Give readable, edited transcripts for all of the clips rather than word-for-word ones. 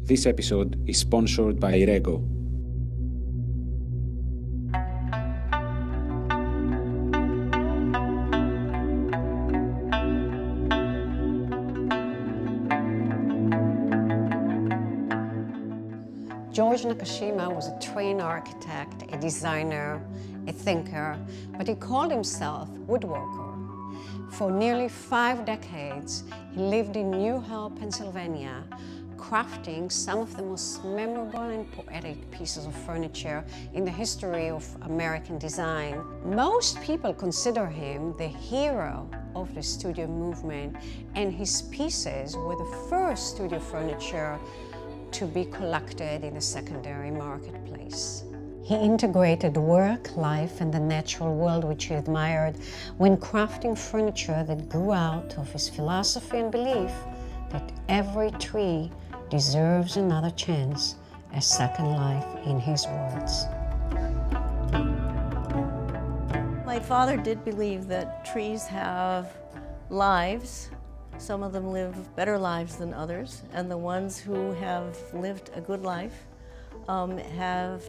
This episode is sponsored by Rego. George Nakashima was a trained architect, a designer, a thinker, but he called himself woodworker. For nearly 5 decades, he lived in New Hall, Pennsylvania, crafting some of the most memorable and poetic pieces of furniture in the history of American design. Most people consider him the hero of the studio movement, and his pieces were the first studio furniture to be collected in the secondary marketplace. He integrated work, life, and the natural world which he admired when crafting furniture that grew out of his philosophy and belief that every tree deserves another chance, a second life, in his words. My father did believe that trees have lives. Some of them live better lives than others, and the ones who have lived a good life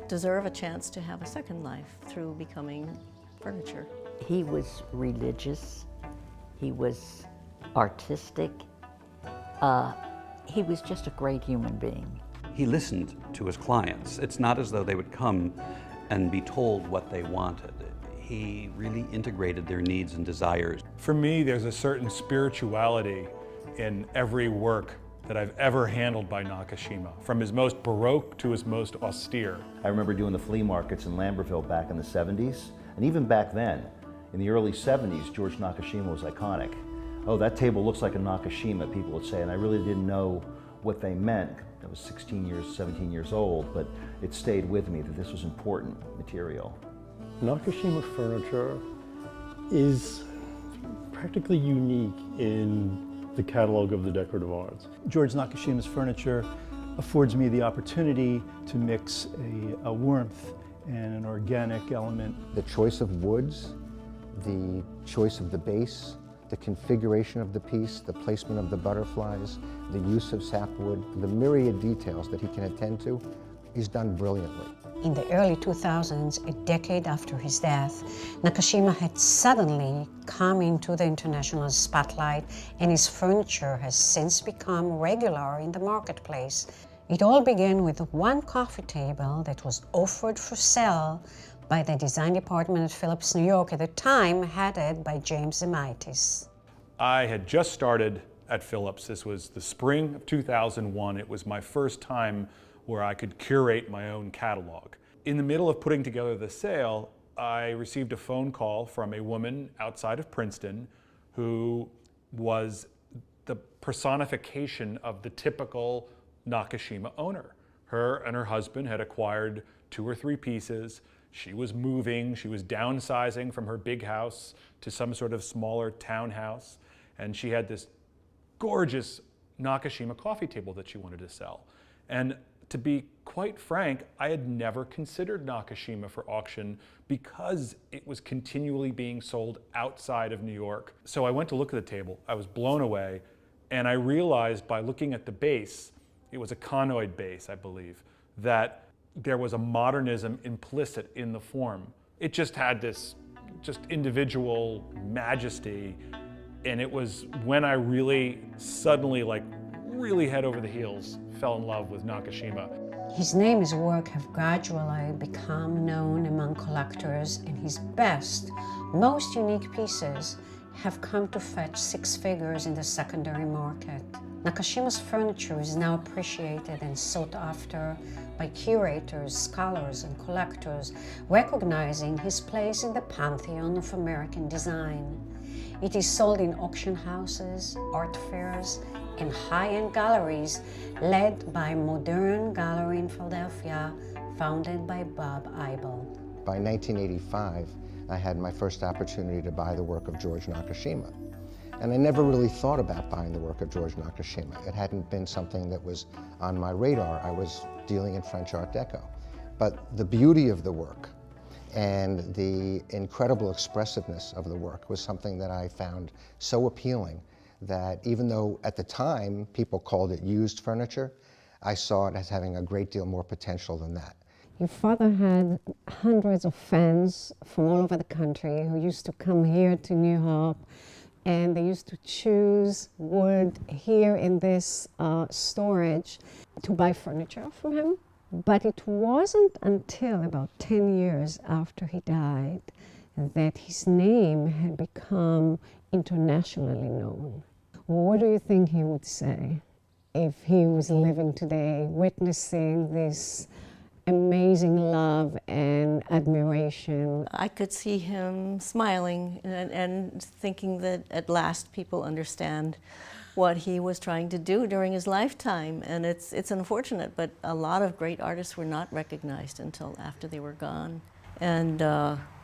deserve a chance to have a second life through becoming furniture. He was religious, he was artistic, he was just a great human being. He listened to his clients. It's not as though they would come and be told what they wanted. He really integrated their needs and desires. For me, there's a certain spirituality in every work that I've ever handled by Nakashima, from his most Baroque to his most austere. I remember doing the flea markets in Lambertville back in the 70s, and even back then, in the early 70s, George Nakashima was iconic. Oh, that table looks like a Nakashima, people would say, and I really didn't know what they meant. I was 17 years old, but it stayed with me that this was important material. Nakashima furniture is practically unique in the catalog of the decorative arts. George Nakashima's furniture affords me the opportunity to mix a warmth and an organic element. The choice of woods, the choice of the base, the configuration of the piece, the placement of the butterflies, the use of sapwood, the myriad details that he can attend to, he's done brilliantly. In the early 2000s, a decade after his death, Nakashima had suddenly come into the international spotlight, and his furniture has since become regular in the marketplace. It all began with one coffee table that was offered for sale by the design department at Phillips, New York, at the time headed by James Zemaitis. I had just started at Phillips. This was the spring of 2001. It was my first time where I could curate my own catalog. In the middle of putting together the sale, I received a phone call from a woman outside of Princeton who was the personification of the typical Nakashima owner. Her and her husband had acquired 2 or 3 pieces. She was moving, she was downsizing from her big house to some sort of smaller townhouse, and she had this gorgeous Nakashima coffee table that she wanted to sell. And to be quite frank, I had never considered Nakashima for auction because it was continually being sold outside of New York. So I went to look at the table, I was blown away, and I realized by looking at the base, it was a conoid base, I believe, that there was a modernism implicit in the form. It just had this individual majesty, and it was when I really suddenly, really head over the heels, fell in love with Nakashima. His name and his work have gradually become known among collectors, and his best, most unique pieces have come to fetch 6 figures in the secondary market. Nakashima's furniture is now appreciated and sought after by curators, scholars, and collectors, recognizing his place in the pantheon of American design. It is sold in auction houses, art fairs, and high-end galleries led by Modern Gallery in Philadelphia, founded by Bob Eibel. By 1985, I had my first opportunity to buy the work of George Nakashima. And I never really thought about buying the work of George Nakashima. It hadn't been something that was on my radar. I was dealing in French Art Deco. But the beauty of the work and the incredible expressiveness of the work was something that I found so appealing that even though at the time people called it used furniture, I saw it as having a great deal more potential than that. Your father had hundreds of fans from all over the country who used to come here to New Hope, and they used to choose wood here in this storage to buy furniture from him. But it wasn't until about 10 years after he died that his name had become internationally known. What do you think he would say if he was living today, witnessing this amazing love and admiration? I could see him smiling and thinking that at last people understand what he was trying to do during his lifetime. And it's unfortunate, but a lot of great artists were not recognized until after they were gone. And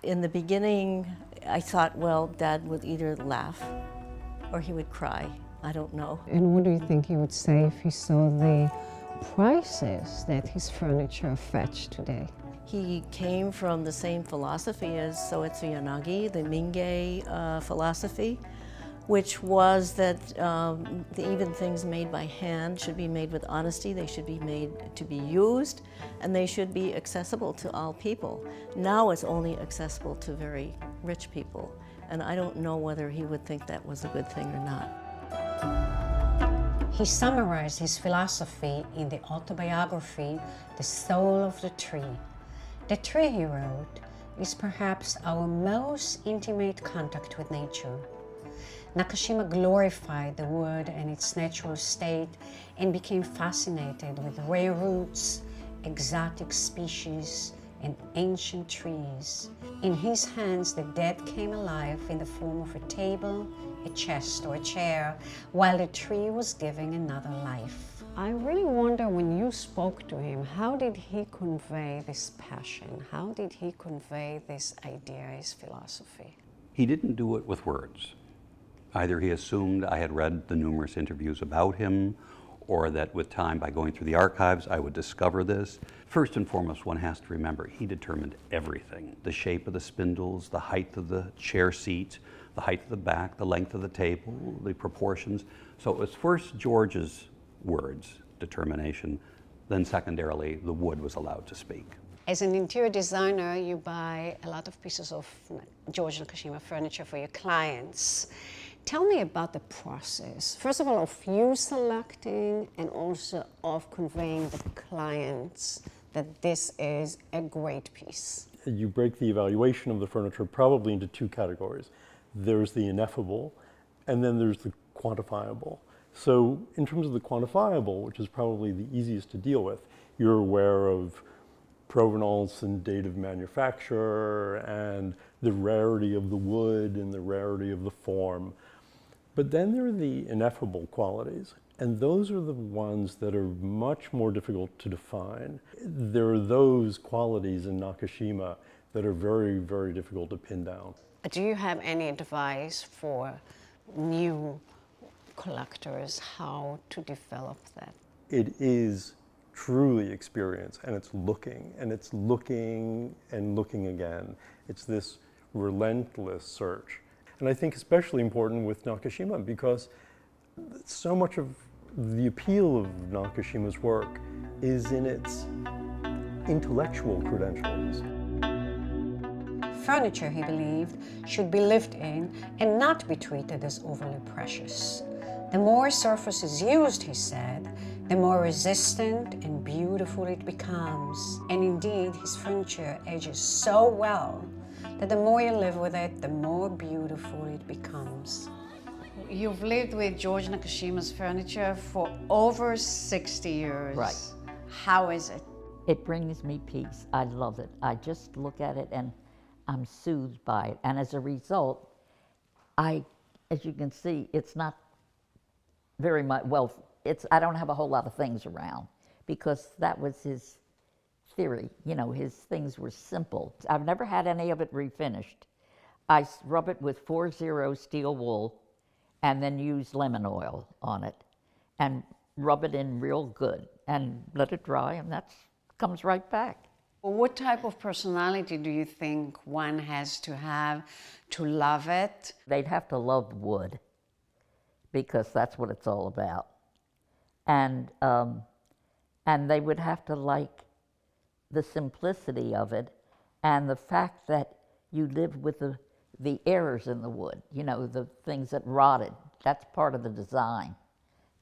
in the beginning, I thought, well, Dad would either laugh or he would cry. I don't know. And what do you think he would say if he saw the prices that his furniture fetched today? He came from the same philosophy as Soetsu Yanagi, the Mingei philosophy, which was that even things made by hand should be made with honesty, they should be made to be used, and they should be accessible to all people. Now it's only accessible to very rich people, and I don't know whether he would think that was a good thing or not. He summarized his philosophy in the autobiography, The Soul of the Tree. The tree, he wrote, is perhaps our most intimate contact with nature. Nakashima glorified the wood and its natural state and became fascinated with rare roots, exotic species, and ancient trees. In his hands, the dead came alive in the form of a table, a chest, or a chair, while the tree was giving another life. I really wonder, when you spoke to him, how did he convey this passion? How did he convey this idea, his philosophy? He didn't do it with words. Either he assumed I had read the numerous interviews about him, or that with time, by going through the archives, I would discover this. First and foremost, one has to remember, he determined everything. The shape of the spindles, the height of the chair seat, the height of the back, the length of the table, the proportions. So it was first George's words, determination, then secondarily, the wood was allowed to speak. As an interior designer, you buy a lot of pieces of George Nakashima furniture for your clients. Tell me about the process, first of all, of you selecting and also of conveying to the clients that this is a great piece. You break the evaluation of the furniture probably into two categories. There's the ineffable, and then there's the quantifiable. So in terms of the quantifiable, which is probably the easiest to deal with, you're aware of provenance and date of manufacture and the rarity of the wood and the rarity of the form. But then there are the ineffable qualities, and those are the ones that are much more difficult to define. There are those qualities in Nakashima that are very, very difficult to pin down. Do you have any advice for new collectors how to develop that? It is truly experience, and it's looking, and it's looking and looking again. It's this relentless search. And I think especially important with Nakashima, because so much of the appeal of Nakashima's work is in its intellectual credentials. Furniture, he believed, should be lived in and not be treated as overly precious. The more surface is used, he said, the more resistant and beautiful it becomes. And indeed, his furniture ages so well that the more you live with it, the more beautiful it becomes. You've lived with George Nakashima's furniture for over 60 years. Right. How is it? It brings me peace. I love it. I just look at it and I'm soothed by it. And as a result, as you can see, it's not very much, well, I don't have a whole lot of things around, because that was his theory. You know, his things were simple. I've never had any of it refinished. I rub it with 4-0 steel wool and then use lemon oil on it and rub it in real good and let it dry, and that comes right back. Well, what type of personality do you think one has to have to love it? They'd have to love wood, because that's what it's all about. And And they would have to like the simplicity of it and the fact that you live with the errors in the wood, you know, the things that rotted. That's part of the design.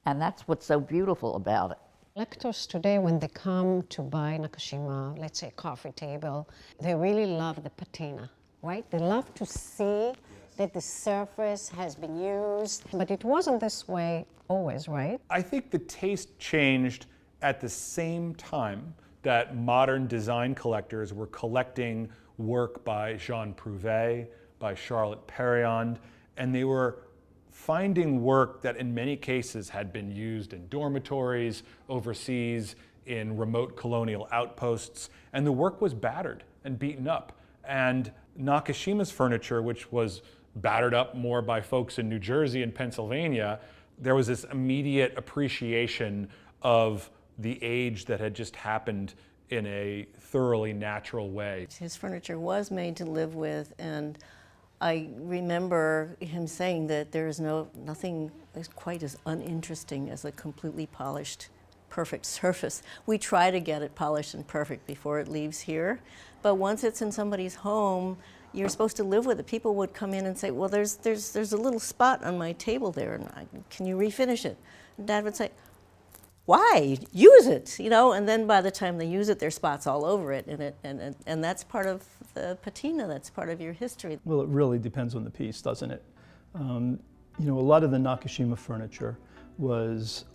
And that's what's so beautiful about it. Collectors today, when they come to buy Nakashima, let's say a coffee table, they really love the patina, right? They love to see that the surface has been used, but it wasn't this way always, right? I think the taste changed at the same time that modern design collectors were collecting work by Jean Prouvé, by Charlotte Perriand, and they were finding work that in many cases had been used in dormitories, overseas, in remote colonial outposts, and the work was battered and beaten up. And Nakashima's furniture, which was battered up more by folks in New Jersey and Pennsylvania, there was this immediate appreciation of the age that had just happened in a thoroughly natural way. His furniture was made to live with, and I remember him saying that there is nothing quite as uninteresting as a completely polished, perfect surface. We try to get it polished and perfect before it leaves here, but once it's in somebody's home, you're supposed to live with it. People would come in and say, well, there's a little spot on my table there, and can you refinish it? And Dad would say, why? Use it, you know, and then by the time they use it, there's spots all over it, and that's part of the patina, that's part of your history. Well, it really depends on the piece, doesn't it? You know, a lot of the Nakashima furniture was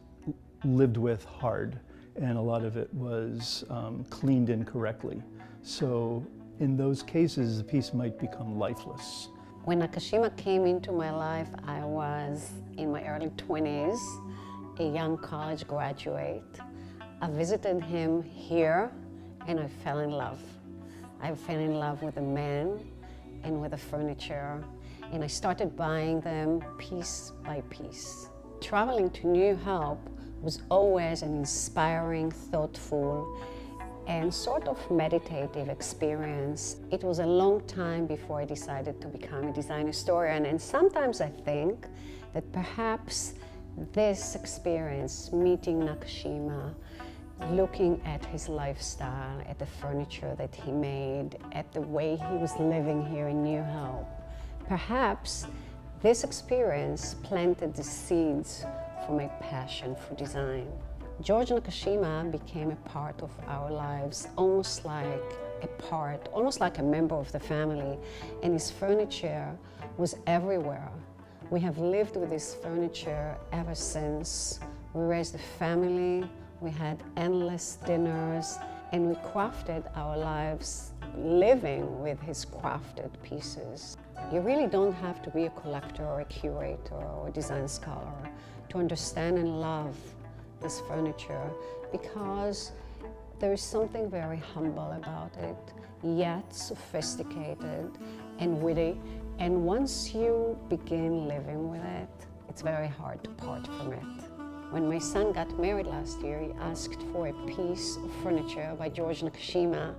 lived with hard, and a lot of it was cleaned incorrectly. So in those cases, the piece might become lifeless. When Nakashima came into my life, I was in my early 20s, a young college graduate. I visited him here and I fell in love. I fell in love with the man and with the furniture, and I started buying them piece by piece. Traveling to New Hope was always an inspiring, thoughtful, and sort of meditative experience. It was a long time before I decided to become a design historian, and sometimes I think that perhaps this experience, meeting Nakashima, looking at his lifestyle, at the furniture that he made, at the way he was living here in New Hope, perhaps this experience planted the seeds for my passion for design. George Nakashima became a part of our lives, almost like a member of the family, and his furniture was everywhere. We have lived with this furniture ever since. We raised a family, we had endless dinners, and we crafted our lives living with his crafted pieces. You really don't have to be a collector or a curator or a design scholar to understand and love this furniture, because there is something very humble about it, yet sophisticated and witty. And once you begin living with it, it's very hard to part from it. When my son got married last year, he asked for a piece of furniture by George Nakashima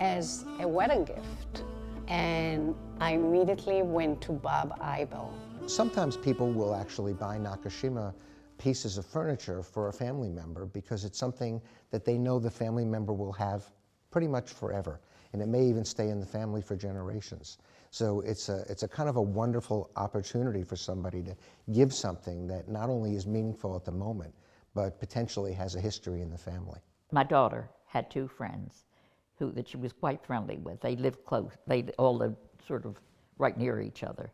as a wedding gift. And I immediately went to Bob Eibel. Sometimes people will actually buy Nakashima pieces of furniture for a family member because it's something that they know the family member will have pretty much forever, and it may even stay in the family for generations. So it's a kind of a wonderful opportunity for somebody to give something that not only is meaningful at the moment, but potentially has a history in the family. My daughter had two friends that she was quite friendly with. They lived close. They all lived sort of right near each other.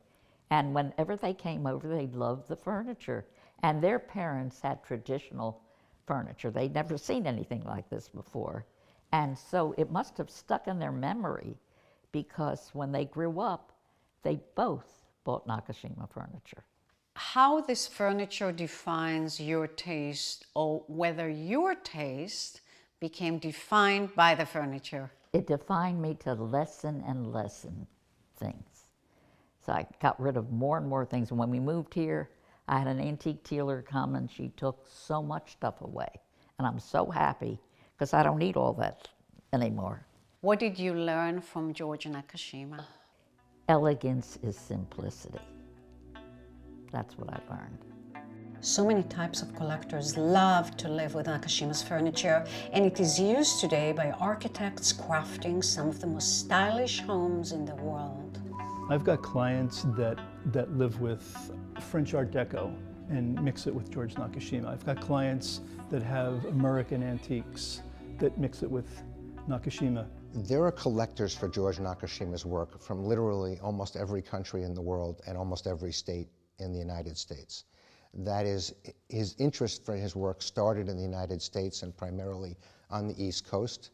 And whenever they came over, they loved the furniture. And their parents had traditional furniture. They'd never seen anything like this before. And so it must have stuck in their memory, because when they grew up, they both bought Nakashima furniture. How this furniture defines your taste, or whether your taste became defined by the furniture? It defined me to lessen and lessen things. So I got rid of more and more things. And when we moved here, I had an antique dealer come and she took so much stuff away. And I'm so happy, because I don't need all that anymore. What did you learn from George Nakashima? Elegance is simplicity. That's what I learned. So many types of collectors love to live with Nakashima's furniture, and it is used today by architects crafting some of the most stylish homes in the world. I've got clients that live with French Art Deco and mix it with George Nakashima. I've got clients that have American antiques that mix it with Nakashima. There are collectors for George Nakashima's work from literally almost every country in the world and almost every state in the United States. That is, his interest for his work started in the United States and primarily on the East Coast,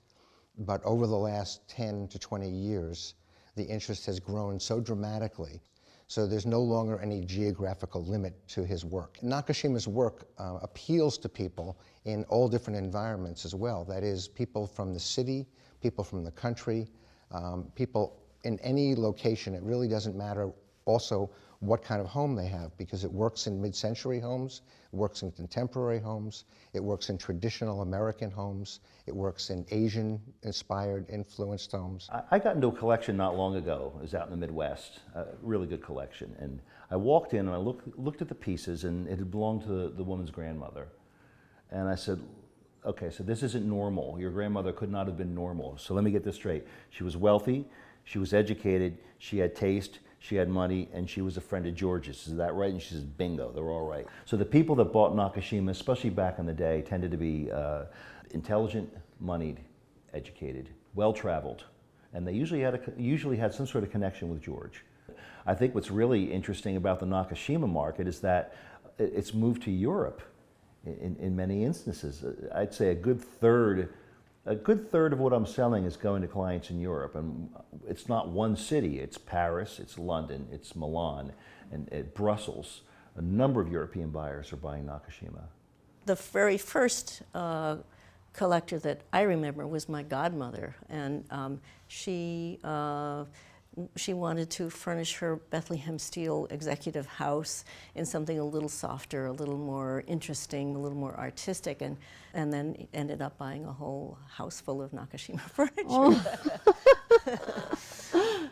but over the last 10 to 20 years, the interest has grown so dramatically, so there's no longer any geographical limit to his work. Nakashima's work appeals to people in all different environments as well. That is, people from the city, people from the country, people in any location. It really doesn't matter also what kind of home they have, because it works in mid-century homes, it works in contemporary homes, it works in traditional American homes, it works in Asian-inspired, influenced homes. I got into a collection not long ago. It was out in the Midwest, a really good collection. And I walked in and I looked at the pieces, and it had belonged to the woman's grandmother. And I said, okay, so this isn't normal. Your grandmother could not have been normal. So let me get this straight. She was wealthy, she was educated, she had taste, she had money, and she was a friend of George's. Is that right? And she says, bingo, they're all right. So the people that bought Nakashima, especially back in the day, tended to be intelligent, moneyed, educated, well-traveled. And they usually had some sort of connection with George. I think what's really interesting about the Nakashima market is that it's moved to Europe in many instances. I'd say a good third of what I'm selling is going to clients in Europe, and it's not one city. It's Paris, it's London, it's Milan, and Brussels. A number of European buyers are buying Nakashima. The very first collector that I remember was my godmother, and she wanted to furnish her Bethlehem Steel executive house in something a little softer, a little more interesting, a little more artistic, and then ended up buying a whole house full of Nakashima furniture. Oh.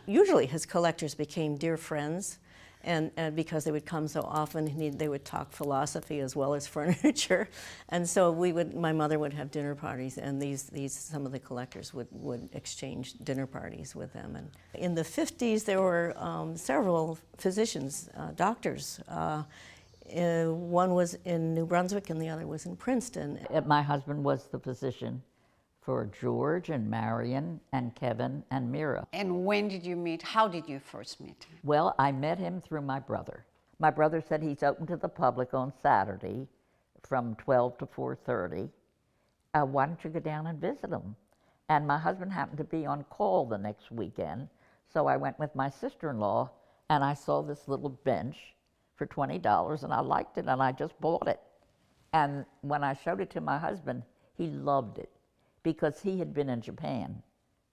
Usually his collectors became dear friends, and because they would come so often, they would talk philosophy as well as furniture. And so my mother would have dinner parties, and some of the collectors would exchange dinner parties with them. And in the 50s, there were several physicians, doctors. One was in New Brunswick and the other was in Princeton. My husband was the physician for George and Marion and Kevin and Mira. And when did you meet? How did you first meet him? Well, I met him through my brother. My brother said he's open to the public on Saturday from 12 to 4:30. Why don't you go down and visit him? And my husband happened to be on call the next weekend, so I went with my sister-in-law, and I saw this little bench for $20, and I liked it, and I just bought it. And when I showed it to my husband, he loved it, because he had been in Japan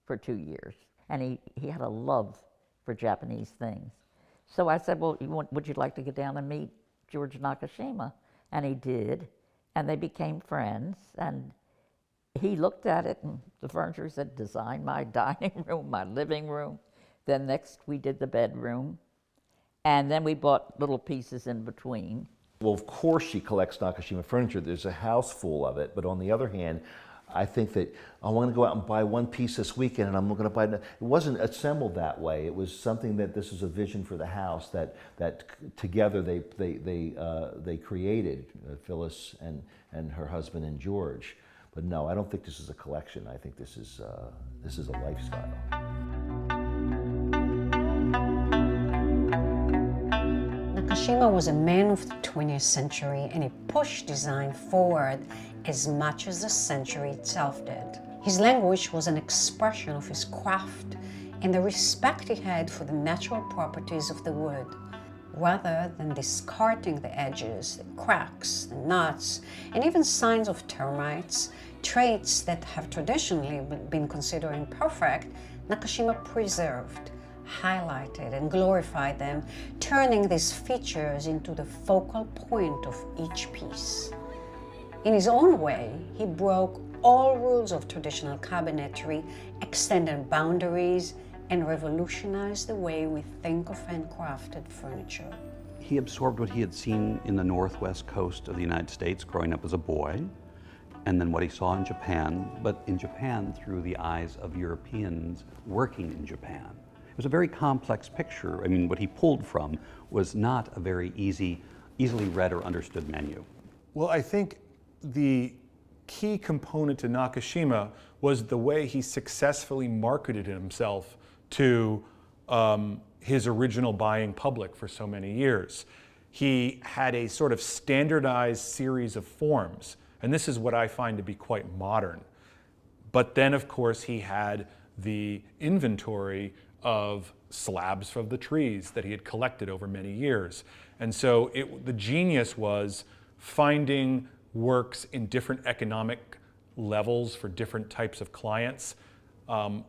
for 2 years, and he had a love for Japanese things. So I said, well, would you like to get down and meet George Nakashima? And he did, and they became friends, and he looked at it, and the furniture said, design my dining room, my living room. Then next we did the bedroom, and then we bought little pieces in between. Well, of course she collects Nakashima furniture. There's a house full of it, but on the other hand, I think that I want to go out and buy one piece this weekend, and I'm going to buy it. It wasn't assembled that way. It was something that this was a vision for the house that together they created, Phyllis and her husband and George. But no, I don't think this is a collection. I think this is a lifestyle. Nakashima was a man of the 20th century, and he pushed design forward as much as the century itself did. His language was an expression of his craft and the respect he had for the natural properties of the wood. Rather than discarding the edges, the cracks, the knots, and even signs of termites, traits that have traditionally been considered imperfect, Nakashima preserved, highlighted, and glorified them, turning these features into the focal point of each piece. In his own way, he broke all rules of traditional cabinetry, extended boundaries, and revolutionized the way we think of handcrafted furniture. He absorbed what he had seen in the northwest coast of the United States growing up as a boy, and then what he saw in Japan, but in Japan through the eyes of Europeans working in Japan. It was a very complex picture. I mean, what he pulled from was not a very easily read or understood menu. Well, I think the key component to Nakashima was the way he successfully marketed himself to his original buying public for so many years. He had a sort of standardized series of forms, and this is what I find to be quite modern. But then, of course, he had the inventory of slabs of the trees that he had collected over many years. And so the genius was finding works in different economic levels for different types of clients,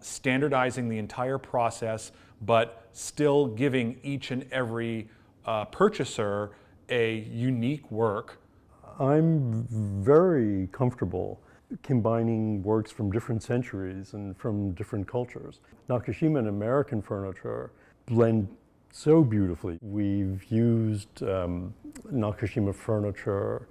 standardizing the entire process, but still giving each and every purchaser a unique work. I'm very comfortable combining works from different centuries and from different cultures. Nakashima and American furniture blend so beautifully. We've used Nakashima furniture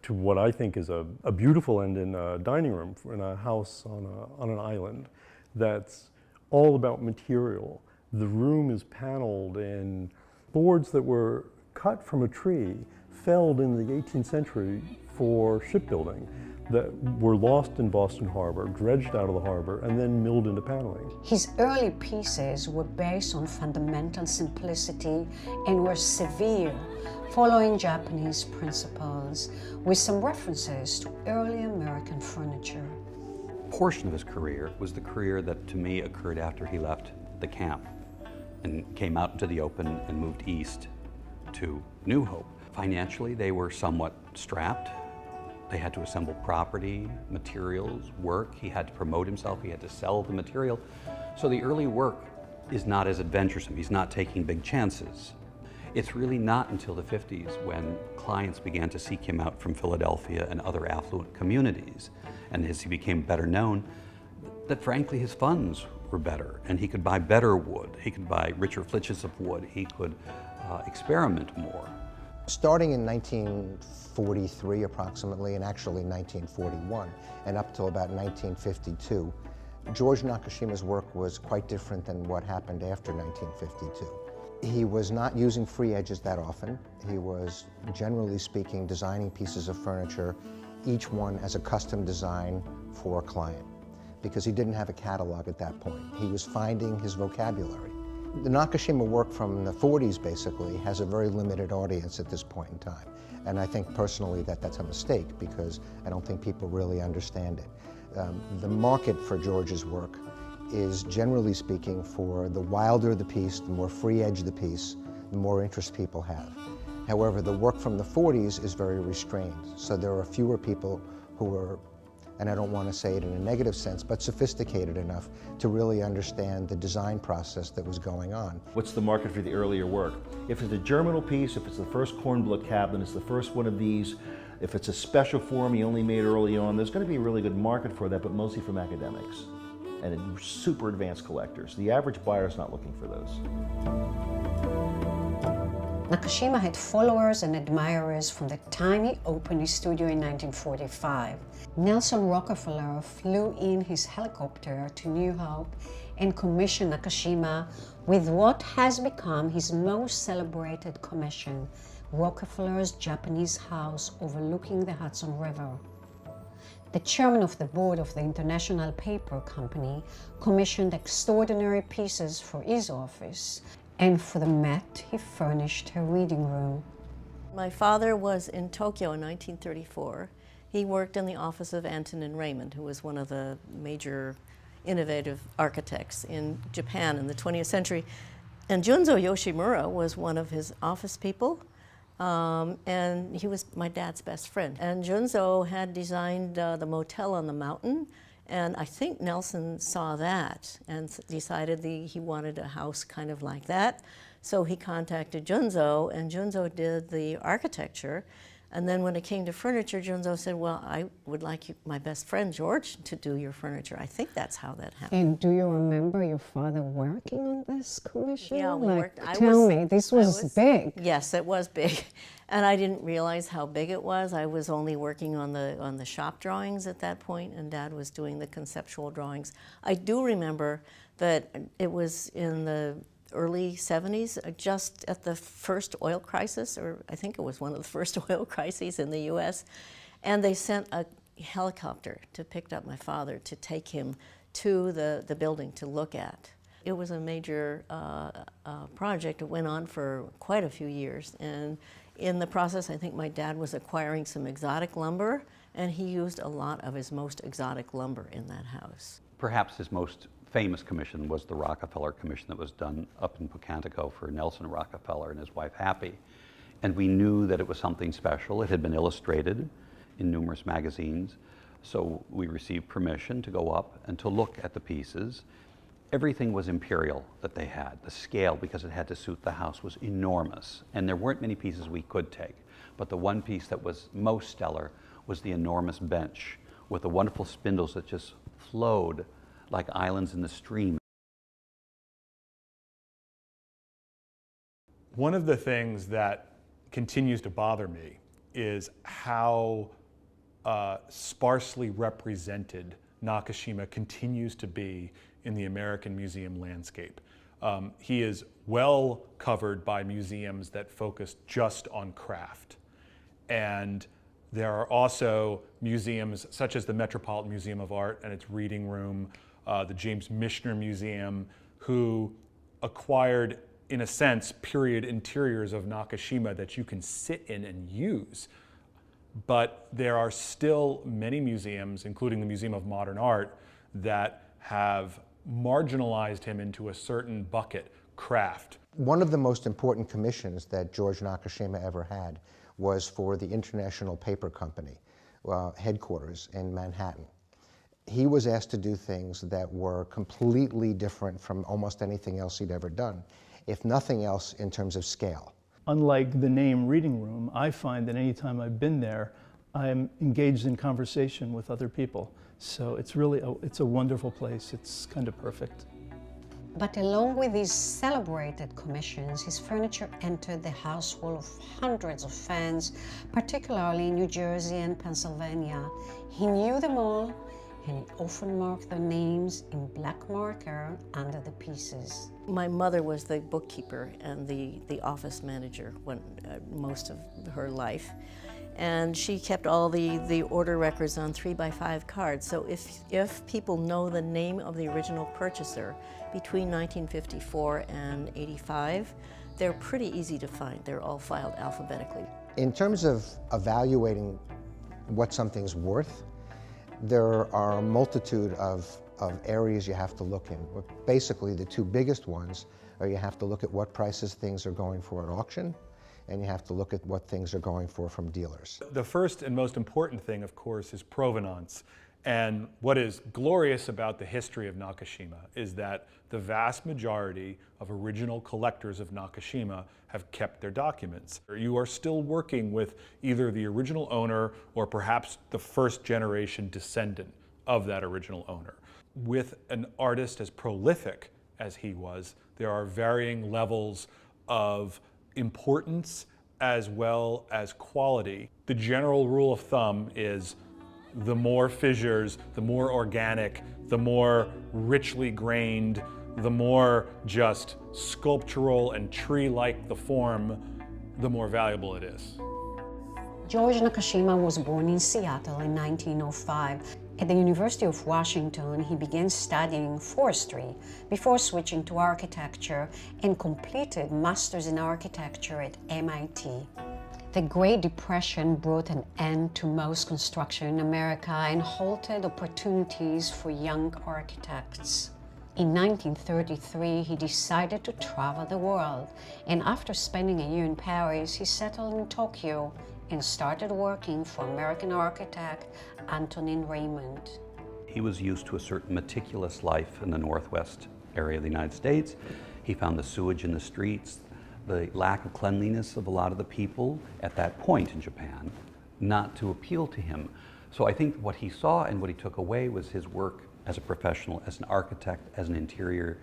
to what I think is a beautiful end in a dining room in a house on an island that's all about material. The room is paneled in boards that were cut from a tree, felled in the 18th century for shipbuilding, that were lost in Boston Harbor, dredged out of the harbor, and then milled into paneling. His early pieces were based on fundamental simplicity and were severe, following Japanese principles, with some references to early American furniture. A portion of his career was the career that, to me, occurred after he left the camp and came out into the open and moved east to New Hope. Financially, they were somewhat strapped. They had to assemble property, materials, work. He had to promote himself. He had to sell the material. So the early work is not as adventuresome. He's not taking big chances. It's really not until the 50s when clients began to seek him out from Philadelphia and other affluent communities, and as he became better known, that frankly his funds were better, and he could buy better wood. He could buy richer flitches of wood. He could experiment more. Starting in 1943 approximately, and actually 1941, and up till about 1952, George Nakashima's work was quite different than what happened after 1952. He was not using free edges that often. He was, generally speaking, designing pieces of furniture, each one as a custom design for a client, because he didn't have a catalog at that point. He was finding his vocabulary. The Nakashima work from the 40s basically has a very limited audience at this point in time. And I think personally that that's a mistake, because I don't think people really understand it. The market for George's work is, generally speaking, for the wilder the piece, the more free edge the piece, the more interest people have. However, the work from the 40s is very restrained. So there are fewer people who are, and I don't want to say it in a negative sense, but sophisticated enough to really understand the design process that was going on. What's the market for the earlier work? If it's a germinal piece, if it's the first Kornbluth cabinet, it's the first one of these, if it's a special form you only made early on, there's going to be a really good market for that, but mostly from academics and super advanced collectors. The average buyer is not looking for those. Nakashima had followers and admirers from the time he opened his studio in 1945. Nelson Rockefeller flew in his helicopter to New Hope and commissioned Nakashima with what has become his most celebrated commission, Rockefeller's Japanese house overlooking the Hudson River. The chairman of the board of the International Paper Company commissioned extraordinary pieces for his office, and for the Met, he furnished a reading room. My father was in Tokyo in 1934. He worked in the office of Antonin Raymond, who was one of the major innovative architects in Japan in the 20th century. And Junzo Yoshimura was one of his office people, and he was my dad's best friend. And Junzo had designed the motel on the mountain, and I think Nelson saw that and decided he wanted a house kind of like that. So he contacted Junzo, and Junzo did the architecture. And then when it came to furniture, Junzo said, well, I would like my best friend, George, to do your furniture. I think that's how that happened. And do you remember your father working on this commission? Yeah, we worked. Tell me, this was big. Yes, it was big. And I didn't realize how big it was. I was only working on the shop drawings at that point, and Dad was doing the conceptual drawings. I do remember that it was in the early 70s, just at the first oil crisis, or I think it was one of the first oil crises in the US, and they sent a helicopter to pick up my father to take him to the building to look at. It was a major project. It went on for quite a few years, and in the process I think my dad was acquiring some exotic lumber, and he used a lot of his most exotic lumber in that house. Perhaps his most famous commission was the Rockefeller Commission that was done up in Pocantico for Nelson Rockefeller and his wife Happy. And we knew that it was something special. It had been illustrated in numerous magazines. So we received permission to go up and to look at the pieces. Everything was imperial that they had. The scale, because it had to suit the house, was enormous. And there weren't many pieces we could take. But the one piece that was most stellar was the enormous bench with the wonderful spindles that just flowed like islands in the stream. One of the things that continues to bother me is how sparsely represented Nakashima continues to be in the American museum landscape. He is well covered by museums that focus just on craft. And there are also museums such as the Metropolitan Museum of Art and its reading room, the James Michener Museum, who acquired, in a sense, period interiors of Nakashima that you can sit in and use. But there are still many museums, including the Museum of Modern Art, that have marginalized him into a certain bucket, craft. One of the most important commissions that George Nakashima ever had was for the International Paper Company headquarters in Manhattan. He was asked to do things that were completely different from almost anything else he'd ever done, if nothing else in terms of scale. Unlike the name reading room, I find that anytime I've been there, I'm engaged in conversation with other people. So it's really, it's a wonderful place. It's kind of perfect. But along with these celebrated commissions, his furniture entered the household of hundreds of fans, particularly in New Jersey and Pennsylvania. He knew them all, and he often marked their names in black marker under the pieces. My mother was the bookkeeper and the office manager most of her life. And she kept all the order records on 3x5 cards. So if people know the name of the original purchaser between 1954 and 85, they're pretty easy to find. They're all filed alphabetically. In terms of evaluating what something's worth, there are a multitude of areas you have to look in. Basically, the two biggest ones are you have to look at what prices things are going for at auction, and you have to look at what things are going for from dealers. The first and most important thing, of course, is provenance. And what is glorious about the history of Nakashima is that the vast majority of original collectors of Nakashima have kept their documents. You are still working with either the original owner or perhaps the first generation descendant of that original owner. With an artist as prolific as he was, there are varying levels of importance as well as quality. The general rule of thumb is the more fissures, the more organic, the more richly grained, the more just sculptural and tree-like the form, the more valuable it is. George Nakashima was born in Seattle in 1905. At the University of Washington, he began studying forestry before switching to architecture and completed Masters in Architecture at MIT. The Great Depression brought an end to most construction in America and halted opportunities for young architects. In 1933, he decided to travel the world, and after spending a year in Paris, he settled in Tokyo and started working for American architect Antonin Raymond. He was used to a certain meticulous life in the northwest area of the United States. He found the sewage in the streets, the lack of cleanliness of a lot of the people at that point in Japan not to appeal to him. So I think what he saw and what he took away was his work as a professional, as an architect, as an interior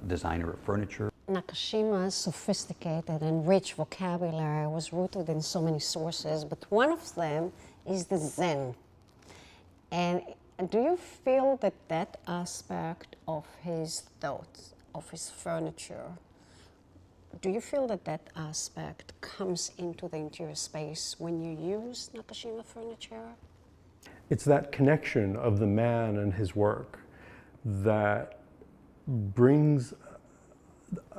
designer of furniture. Nakashima's sophisticated and rich vocabulary was rooted in so many sources, but one of them is the Zen. And do you feel that that aspect of his thoughts, of his furniture, do you feel that that aspect comes into the interior space when you use Nakashima furniture? It's that connection of the man and his work that brings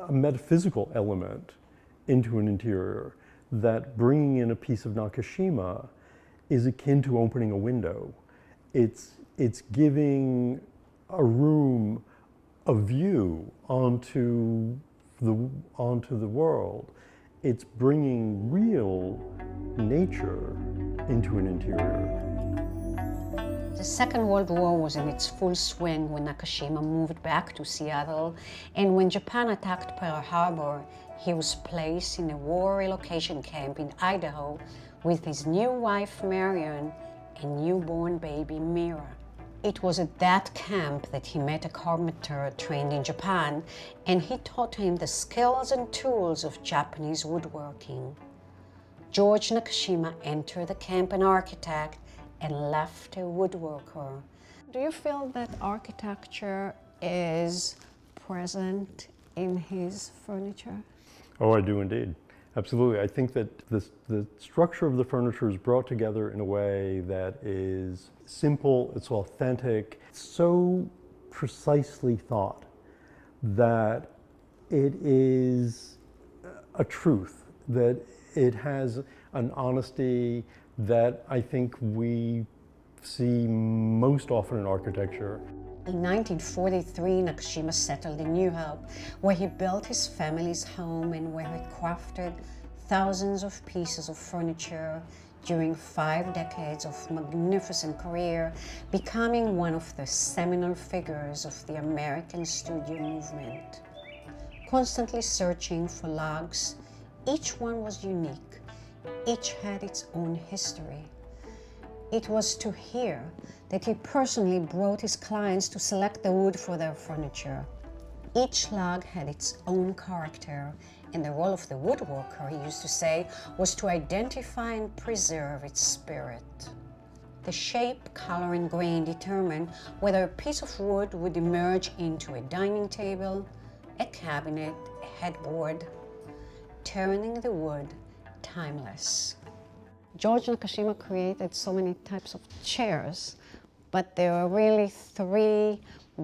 a metaphysical element into an interior, that bringing in a piece of Nakashima is akin to opening a window. It's giving a room a view onto the world. It's bringing real nature into an interior. The Second World War was in its full swing when Nakashima moved back to Seattle, and when Japan attacked Pearl Harbor, he was placed in a war relocation camp in Idaho with his new wife Marion and newborn baby Mira. It was at that camp that he met a carpenter trained in Japan, and he taught him the skills and tools of Japanese woodworking. George Nakashima entered the camp an architect and left a woodworker. Do you feel that architecture is present in his furniture? Oh, I do indeed. Absolutely. I think that the structure of the furniture is brought together in a way that is simple, it's authentic, it's so precisely thought that it is a truth, that it has an honesty that I think we see most often in architecture. In 1943, Nakashima settled in New Hope, where he built his family's home and where he crafted thousands of pieces of furniture during 5 decades of magnificent career, becoming one of the seminal figures of the American studio movement. Constantly searching for logs, each one was unique. Each had its own history. It was to here that he personally brought his clients to select the wood for their furniture. Each log had its own character, and the role of the woodworker, he used to say, was to identify and preserve its spirit. The shape, color, and grain determined whether a piece of wood would emerge into a dining table, a cabinet, a headboard, turning the wood timeless. George Nakashima created so many types of chairs, but there are really 3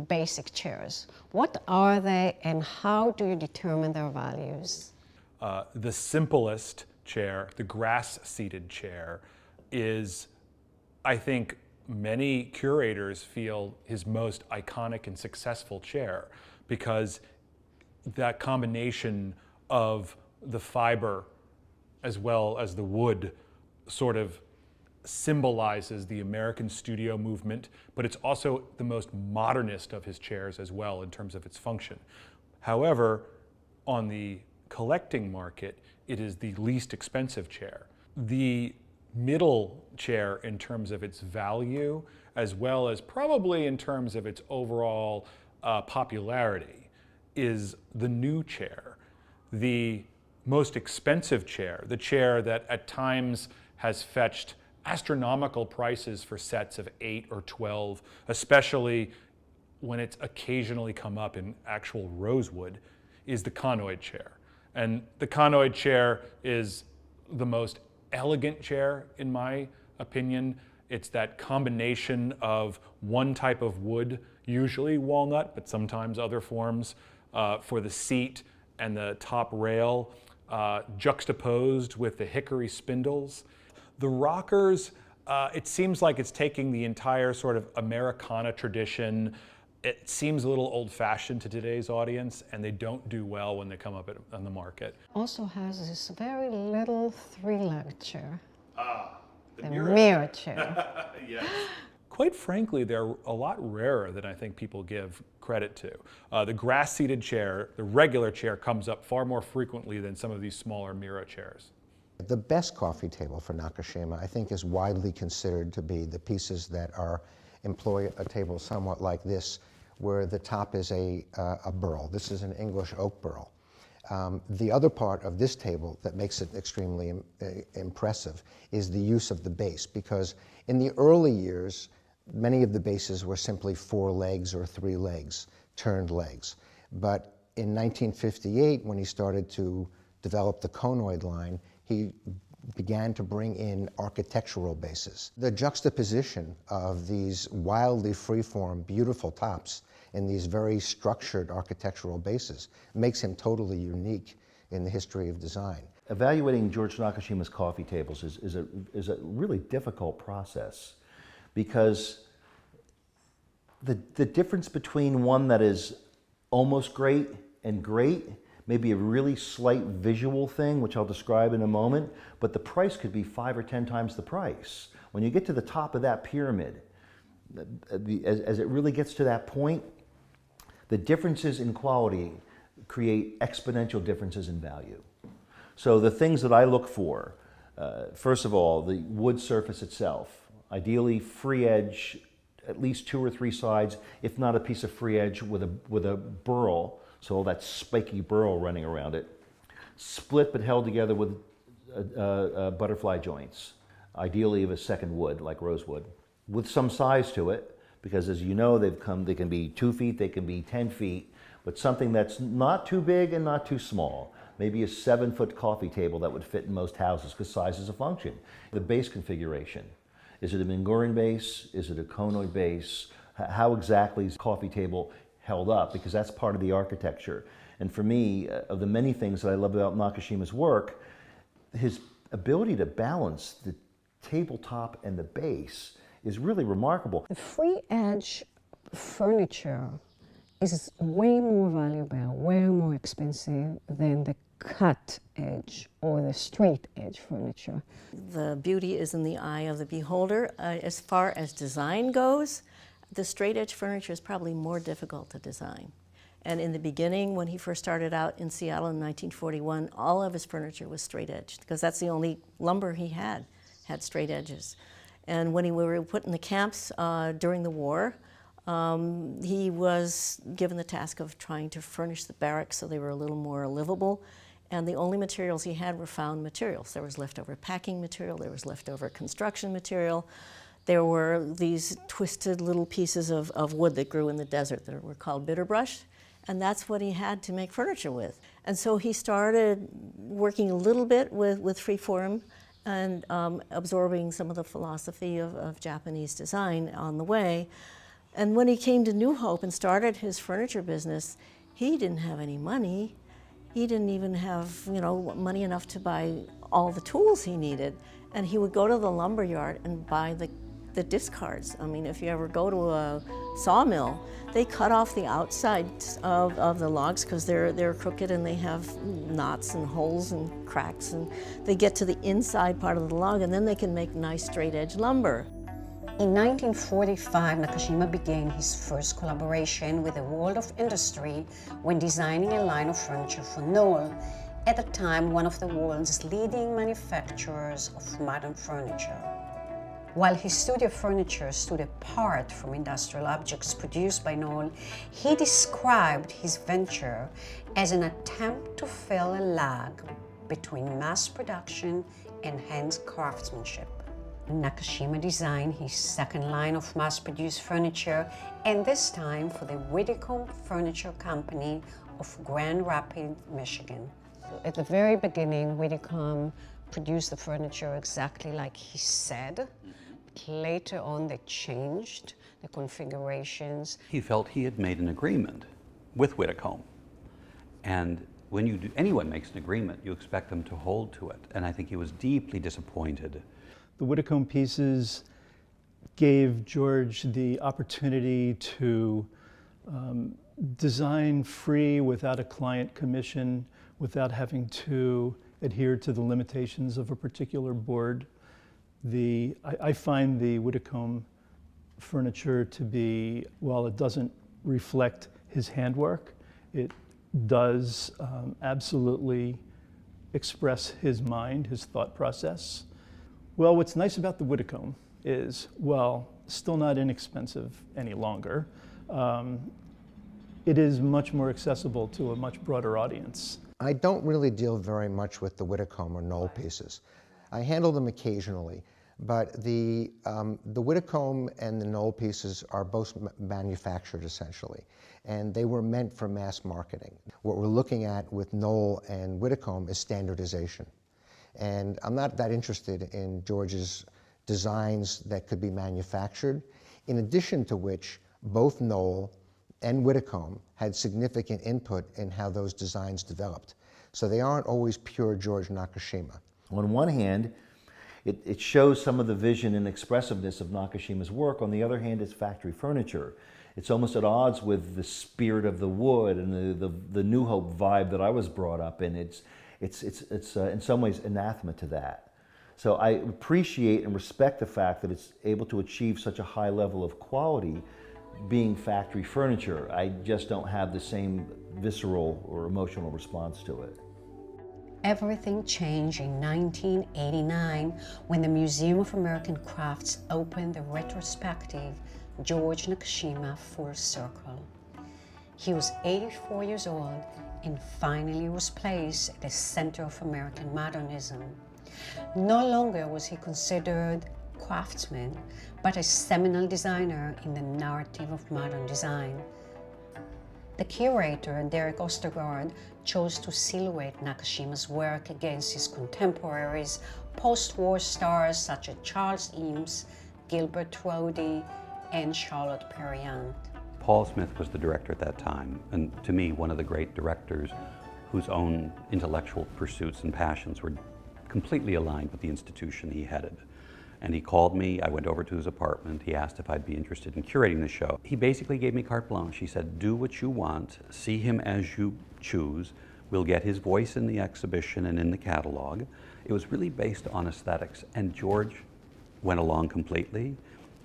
basic chairs. What are they and how do you determine their values? The simplest chair, the grass-seated chair, is, I think, many curators feel his most iconic and successful chair, because that combination of the fiber as well as the wood sort of symbolizes the American studio movement, but it's also the most modernist of his chairs as well in terms of its function. However, on the collecting market, it is the least expensive chair. The middle chair in terms of its value, as well as probably in terms of its overall popularity, is the new chair. The most expensive chair, the chair that at times has fetched astronomical prices for sets of 8 or 12, especially when it's occasionally come up in actual rosewood, is the conoid chair. And the conoid chair is the most elegant chair, in my opinion. It's that combination of one type of wood, usually walnut, but sometimes other forms, for the seat and the top rail, juxtaposed with the hickory spindles. The rockers, it seems like it's taking the entire sort of Americana tradition. It seems a little old-fashioned to today's audience, and they don't do well when they come up on the market. Also has this very little 3-legged chair. Ah, the mirror chair. Yes. quite frankly, they're a lot rarer than I think people give credit to. The grass-seated chair, the regular chair, comes up far more frequently than some of these smaller Miro chairs. The best coffee table for Nakashima, I think, is widely considered to be the pieces that employ a table somewhat like this, where the top is a burl. This is an English oak burl. The other part of this table that makes it extremely impressive is the use of the base, because in the early years, many of the bases were simply 4 legs or 3 legs, turned legs. But in 1958, when he started to develop the conoid line, he began to bring in architectural bases. The juxtaposition of these wildly freeform, beautiful tops and these very structured architectural bases makes him totally unique in the history of design. Evaluating George Nakashima's coffee tables is a really difficult process, because the difference between one that is almost great and great may be a really slight visual thing, which I'll describe in a moment, but the price could be 5 or 10 times the price. When you get to the top of that pyramid, as it really gets to that point, the differences in quality create exponential differences in value. So the things that I look for, first of all, the wood surface itself, ideally free edge, at least 2 or 3 sides, if not a piece of free edge with a burl, so that spiky burl running around it, split but held together with butterfly joints, ideally of a second wood like rosewood, with some size to it, because as you know, they can be 2 feet, they can be 10 feet, but something that's not too big and not too small. Maybe a 7-foot coffee table that would fit in most houses, because size is a function. The base configuration. Is it a Mingorian base? Is it a conoid base? How exactly is the coffee table held up? Because that's part of the architecture. And for me, of the many things that I love about Nakashima's work, his ability to balance the tabletop and the base is really remarkable. The free edge furniture is way more valuable, way more expensive than the cut edge or the straight edge furniture. The beauty is in the eye of the beholder. As far as design goes, the straight edge furniture is probably more difficult to design. And in the beginning, when he first started out in Seattle in 1941, all of his furniture was straight edged, because that's the only lumber he had straight edges. And when we were put in the camps during the war, he was given the task of trying to furnish the barracks so they were a little more livable. And the only materials he had were found materials. There was leftover packing material, there was leftover construction material. There were these twisted little pieces of wood that grew in the desert that were called bitterbrush. And that's what he had to make furniture with. And so he started working a little bit with freeform and absorbing some of the philosophy of Japanese design on the way. And when he came to New Hope and started his furniture business, he didn't have any money. He didn't even have, money enough to buy all the tools he needed. And he would go to the lumber yard and buy the discards. I mean, if you ever go to a sawmill, they cut off the outsides of the logs because they're crooked and they have knots and holes and cracks, and they get to the inside part of the log and then they can make nice straight edge lumber. In 1945, Nakashima began his first collaboration with the world of industry when designing a line of furniture for Knoll, at the time one of the world's leading manufacturers of modern furniture. While his studio furniture stood apart from industrial objects produced by Knoll, he described his venture as an attempt to fill a lag between mass production and hand craftsmanship. Nakashima designed his second line of mass-produced furniture, and this time for the Whitcomb Furniture Company of Grand Rapids, Michigan. At the very beginning, Whitcomb produced the furniture exactly like he said. Later on, they changed the configurations. He felt he had made an agreement with Whitcomb. And when anyone makes an agreement, you expect them to hold to it. And I think he was deeply disappointed. The Whitcomb pieces gave George the opportunity to design free without a client commission, without having to adhere to the limitations of a particular board. I find the Whitcomb furniture to be, while it doesn't reflect his handwork, it does absolutely express his mind, his thought process. Well, what's nice about the Widdicombe is, well, still not inexpensive any longer. It is much more accessible to a much broader audience. I don't really deal very much with the Widdicombe or Knoll pieces. I handle them occasionally, but the Widdicombe and the Knoll pieces are both manufactured essentially, and they were meant for mass marketing. What we're looking at with Knoll and Widdicombe is standardization. And I'm not that interested in George's designs that could be manufactured, in addition to which both Knoll and Widdicombe had significant input in how those designs developed. So they aren't always pure George Nakashima. On one hand, it shows some of the vision and expressiveness of Nakashima's work. On the other hand, it's factory furniture. It's almost at odds with the spirit of the wood and the New Hope vibe that I was brought up in. It's in some ways anathema to that. So I appreciate and respect the fact that it's able to achieve such a high level of quality being factory furniture. I just don't have the same visceral or emotional response to it. Everything changed in 1989 when the Museum of American Crafts opened the retrospective George Nakashima Full Circle. He was 84 years old and finally was placed at the center of American modernism. No longer was he considered craftsman, but a seminal designer in the narrative of modern design. The curator, Derek Ostergaard, chose to silhouette Nakashima's work against his contemporaries, post-war stars such as Charles Eames, Gilbert Rhodey, and Charlotte Perriand. Paul Smith was the director at that time, and to me, one of the great directors whose own intellectual pursuits and passions were completely aligned with the institution he headed. And he called me, I went over to his apartment, he asked if I'd be interested in curating the show. He basically gave me carte blanche. He said, do what you want, see him as you choose, we'll get his voice in the exhibition and in the catalog. It was really based on aesthetics, and George went along completely.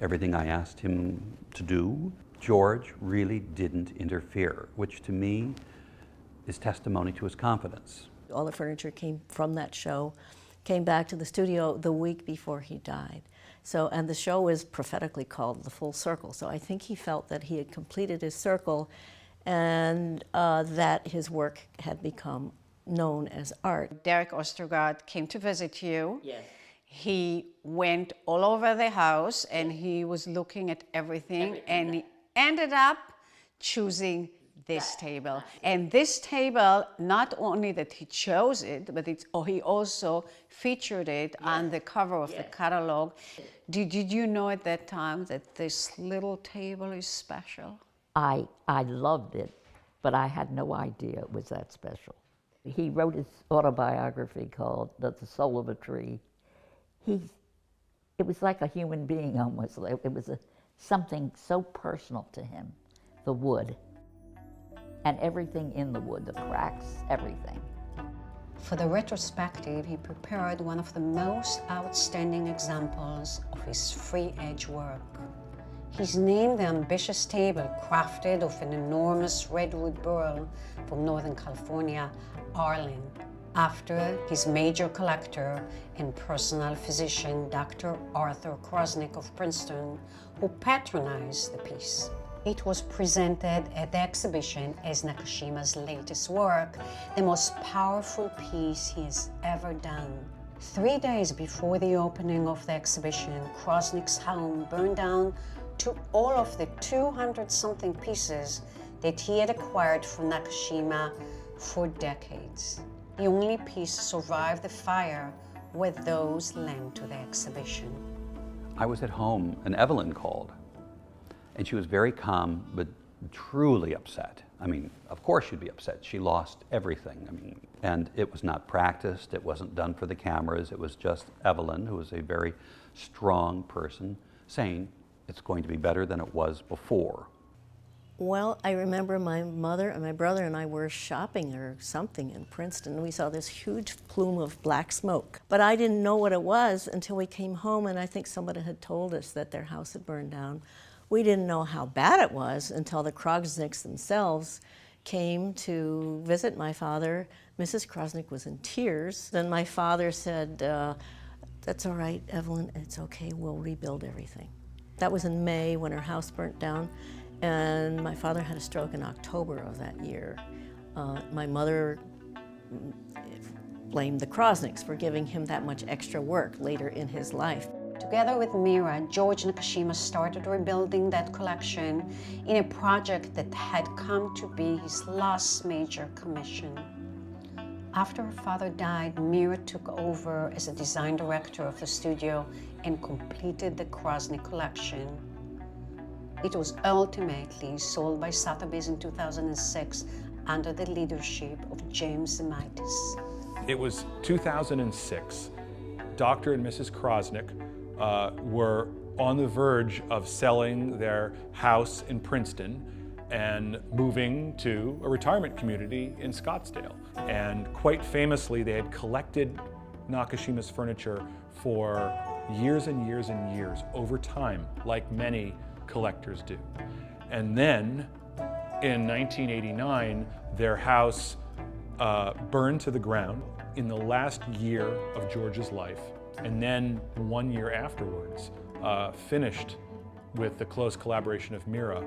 Everything I asked him to do, George really didn't interfere, which to me is testimony to his confidence. All the furniture came from that show, came back to the studio the week before he died. So, and the show is prophetically called The Full Circle. So I think he felt that he had completed his circle and that his work had become known as art. Derek Ostergaard came to visit you. Yes. He went all over the house and he was looking at everything and he ended up choosing this table. And this table, not only that he chose it, but he also featured it on the cover of the catalog. Did you know at that time that this little table is special? I loved it, but I had no idea it was that special. He wrote his autobiography called The Soul of a Tree. It was like a human being almost. It was something so personal to him, the wood. And everything in the wood, the cracks, everything. For the retrospective, he prepared one of the most outstanding examples of his free-edge work. He's named the ambitious table crafted of an enormous redwood burl from Northern California, Arlen, after his major collector and personal physician, Dr. Arthur Krosnick of Princeton, who patronized the piece. It was presented at the exhibition as Nakashima's latest work, the most powerful piece he has ever done. 3 days before the opening of the exhibition, Krosnick's home burned down to all of the 200-something pieces that he had acquired from Nakashima for decades. The only piece to survive the fire were those lent to the exhibition. I was at home and Evelyn called. And she was very calm, but truly upset. I mean, of course she'd be upset. She lost everything. I mean, and it was not practiced. It wasn't done for the cameras. It was just Evelyn, who was a very strong person, saying it's going to be better than it was before. Well, I remember my mother and my brother and I were shopping or something in Princeton, and we saw this huge plume of black smoke. But I didn't know what it was until we came home, and I think somebody had told us that their house had burned down. We didn't know how bad it was until the Krosnicks themselves came to visit my father. Mrs. Krosnick was in tears. Then my father said, "That's all right, Evelyn, it's okay, we'll rebuild everything." That was in May when her house burnt down. And my father had a stroke in October of that year. My mother blamed the Krosnicks for giving him that much extra work later in his life. Together with Mira, George Nakashima started rebuilding that collection in a project that had come to be his last major commission. After her father died, Mira took over as a design director of the studio and completed the Krosnick collection. It was ultimately sold by Sotheby's in 2006 under the leadership of James Zemaitis. It was 2006. Dr. and Mrs. Krosnick were on the verge of selling their house in Princeton and moving to a retirement community in Scottsdale. And quite famously, they had collected Nakashima's furniture for years and years and years over time, like many collectors do. And then in 1989, their house burned to the ground in the last year of George's life. And then 1 year afterwards, finished with the close collaboration of Mira,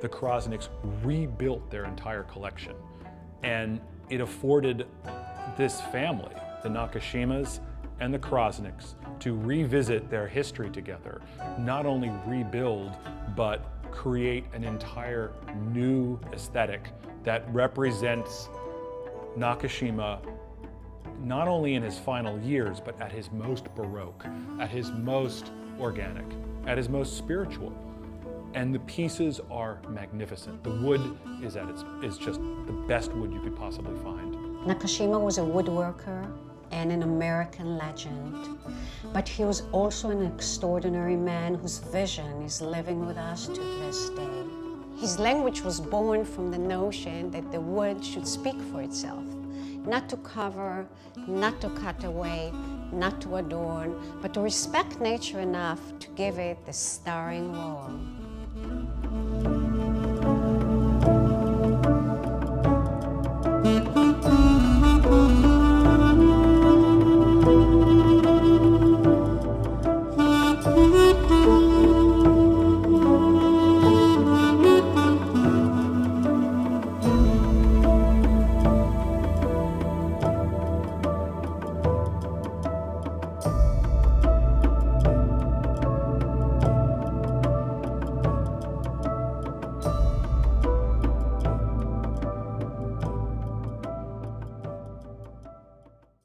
the Krosnicks rebuilt their entire collection. And it afforded this family, the Nakashimas and the Krosnicks, to revisit their history together, not only rebuild, but create an entire new aesthetic that represents Nakashima not only in his final years, but at his most Baroque, at his most organic, at his most spiritual. And the pieces are magnificent. The wood is just the best wood you could possibly find. Nakashima was a woodworker and an American legend, but he was also an extraordinary man whose vision is living with us to this day. His language was born from the notion that the wood should speak for itself, not to cover, not to cut away, not to adorn, but to respect nature enough to give it the starring role.